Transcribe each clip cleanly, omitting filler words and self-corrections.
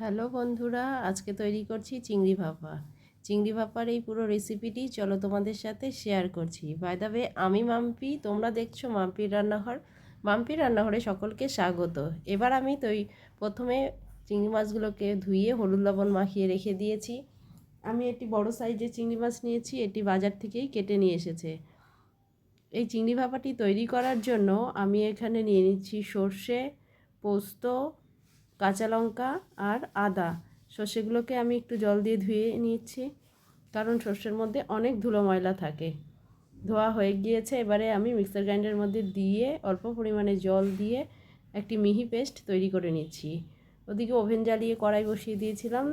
Hello বন্ধুরা, আজকে তৈরি করছি চিংড়ি ভাপা। চিংড়ি ভাপার এই পুরো রেসিপিটি চলো তোমাদের সাথে শেয়ার করছি। বাই দ্য ওয়ে, আমি মাম্পি, তোমরা দেখছো মাম্পির রান্নাঘর। মাম্পির রান্নাঘরে সকলকে স্বাগত। এবার আমি প্রথমে চিংড়ি মাছগুলোকে ধুয়ে হলুদ লবণ মাখিয়ে রেখে দিয়েছি। আমি একটি বড় সাইজের চিংড়ি মাছ নিয়েছি, এটি বাজার থেকেই কেটে নিয়ে এসেছে। এই চিংড়ি ভাপাটি তৈরি করার জন্য আমি এখানে নিয়ে নিচ্ছি সর্ষে, পোস্ত, কাঁচা লঙ্কা আর আদা। সর্ষেগুলোকে আমি একটু জল দিয়ে ধুয়ে নিচ্ছি, কারণ সর্ষের মধ্যে অনেক ধুলো ময়লা থাকে। ধোয়া হয়ে গিয়েছে, এবারে আমি মিক্সার গ্রাইন্ডারের মধ্যে দিয়ে অল্প পরিমাণে জল দিয়ে একটি মিহি পেস্ট তৈরি করে নিচ্ছি। ওদিকে ওভেন জ্বালিয়ে কড়াই বসিয়ে দিয়েছিলাম,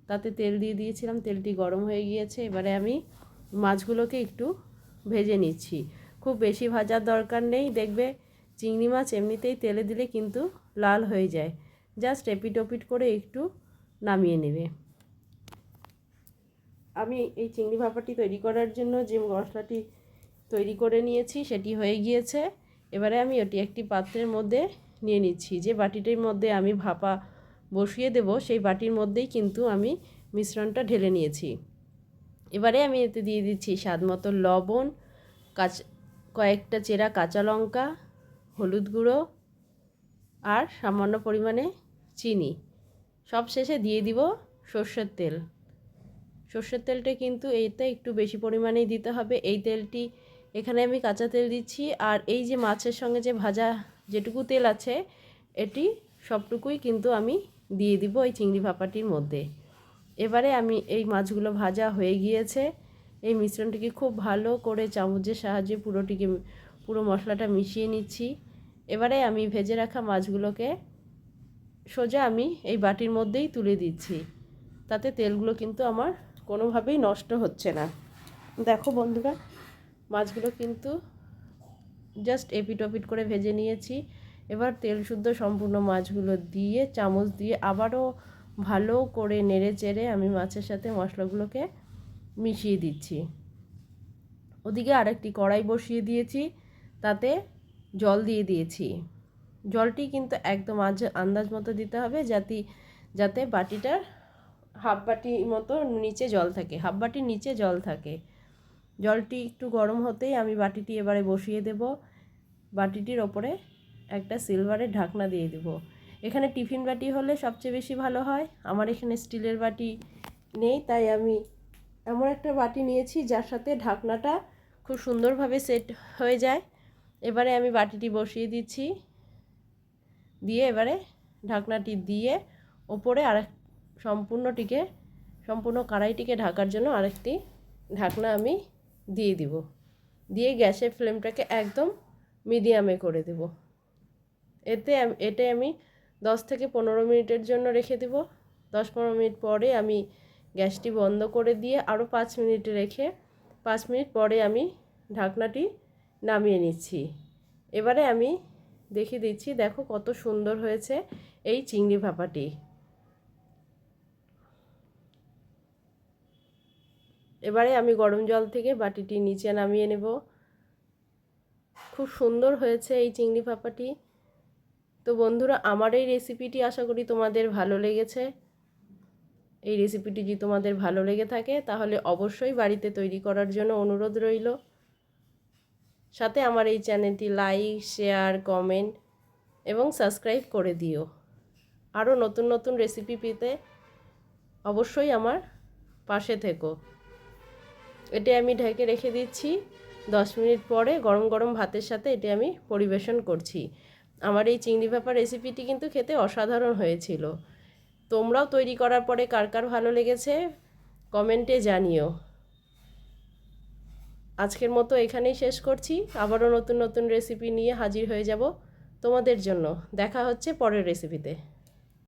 তাতে তেল দিয়ে দিয়েছিলাম, তেলটি গরম হয়ে গিয়েছে। এবারে আমি মাছগুলোকে একটু ভেজে নিচ্ছি। খুব বেশি ভাজার দরকার নেই, দেখবে চিংড়ি মাছ এমনিতেই তেলে দিলে কিন্তু লাল হয়ে যায়। জাস্ট এপিট ওপিট করে একটু নামিয়ে নেবে। আমি এই চিংড়ি ভাপাটি তৈরি করার জন্য যে মশলাটি তৈরি করে নিয়েছি সেটি হয়ে গিয়েছে। এবারে আমি ওটি একটি পাত্রের মধ্যে নিয়ে নিচ্ছি। যে বাটিটির মধ্যে আমি ভাপা বসিয়ে দেব সেই বাটির মধ্যেই কিন্তু আমি মিশ্রণটা ঢেলে নিয়েছি। এবারে আমি এতে দিয়ে দিচ্ছি স্বাদ মতো লবণ, কয়েকটা চেরা কাঁচা লঙ্কা, হলুদ গুঁড়ো আর সামান্য পরিমাণে চিনি। সব শেষে দিয়ে দিব সর্ষের তেল। সর্ষের তেলটা কিন্তু এতে একটু বেশি পরিমাণেই দিতে হবে। এই তেলটি এখানে আমি কাঁচা তেল দিচ্ছি, আর এই যে মাছের সঙ্গে যে ভাজা যেটুকু তেল আছে এটি সবটুকুই কিন্তু আমি দিয়ে দিব এই চিংড়ি ভাপাটির মধ্যে। এবারে আমি এই মাছগুলো ভাজা হয়ে গিয়েছে, এই মিশ্রণটিকে খুব ভালো করে চামচের সাহায্যে পুরো মশলাটা মিশিয়ে নিচ্ছি। এবারে আমি ভেজে রাখা মাছগুলোকে সোজা আমি এই বাটির মধ্যেই তুলে দিচ্ছি। তাতে তেলগুলো কিন্তু আমার কোনোভাবেই নষ্ট হচ্ছে না। দেখো বন্ধুরা, মাছগুলো কিন্তু জাস্ট এপিট ওপিট করে ভেজে নিয়েছি। এবার তেল শুদ্ধ সম্পূর্ণ মাছগুলো দিয়ে চামচ দিয়ে আবারও ভালো করে নেড়ে চেড়ে আমি মাছের সাথে মশলাগুলোকে মিশিয়ে দিচ্ছি। ওদিকে আরেকটি কড়াই বসিয়ে দিয়েছি, তাতে জল দিয়ে দিয়েছি। জলটি কিন্তু একদম আন্দাজ মতো দিতে হবে, যাতে বাটিটার হাফ বাটি মতো নিচে জল থাকে, হাফ বাটির নিচে জল থাকে। জলটি একটু গরম হতেই আমি বাটিটি এবারে বসিয়ে দেব। বাটিটির ওপরে একটা সিলভারের ঢাকনা দিয়ে দেব। এখানে টিফিন বাটি হলে সবচেয়ে বেশি ভালো হয়। আমার এখানে স্টিলের বাটি নেই, তাই আমি এমন একটা বাটি নিয়েছি যার সাথে ঢাকনাটা খুব সুন্দরভাবে সেট হয়ে যায়। এবারে আমি বাটিটি বসিয়ে দিচ্ছি, দিয়ে এবারে ঢাকনাটি দিয়ে ওপরে সম্পূর্ণ কড়াইটিকে ঢাকার জন্য আরেকটি ঢাকনা আমি দিয়ে দিব। দিয়ে গ্যাসের ফ্লেমটাকে একদম মিডিয়ামে করে দেব। এতে আমি 10 থেকে 15 মিনিটের জন্য রেখে দেব। 10-15 মিনিট পরে আমি গ্যাসটি বন্ধ করে দিয়ে আরও 5 মিনিট রেখে 5 মিনিট পরে আমি ঢাকনাটি নামিয়ে নিচ্ছি। এবারে আমি দেখিয়ে দিচ্ছি, দেখো কত সুন্দর হয়েছে এই চিংড়ি ভাপাটি। এবারে আমি গরম জল থেকে বাটিটি নিচে নামিয়ে নেব। খুব সুন্দর হয়েছে এই চিংড়ি ভাপাটি। তো বন্ধুরা, আমার এই রেসিপিটি আশা করি তোমাদের ভালো লেগেছে। এই রেসিপিটি যদি তোমাদের ভালো লেগে থাকে তাহলে অবশ্যই বাড়িতে তৈরি করার জন্য অনুরোধ রইল। সাথে আমার এই চ্যানেলটি লাইক, শেয়ার, কমেন্ট এবং সাবস্ক্রাইব করে দিও। আরও নতুন নতুন রেসিপি পেতে অবশ্যই আমার পাশে থেকো। এটা আমি ঢেকে রেখে দিচ্ছি। 10 মিনিট পরে গরম গরম ভাতের সাথে এটা আমি পরিবেশন করছি। আমার এই চিংড়ি ভাপা রেসিপিটি কিন্তু খেতে অসাধারণ হয়েছিল। তোমরাও তৈরি করার পরে কার কার ভালো লেগেছে কমেন্টে জানিও। আজকের মতো এখানেই শেষ করছি। আবারও নতুন নতুন রেসিপি নিয়ে হাজির হয়ে যাব তোমাদের জন্য। দেখা হচ্ছে পরের রেসিপিতে।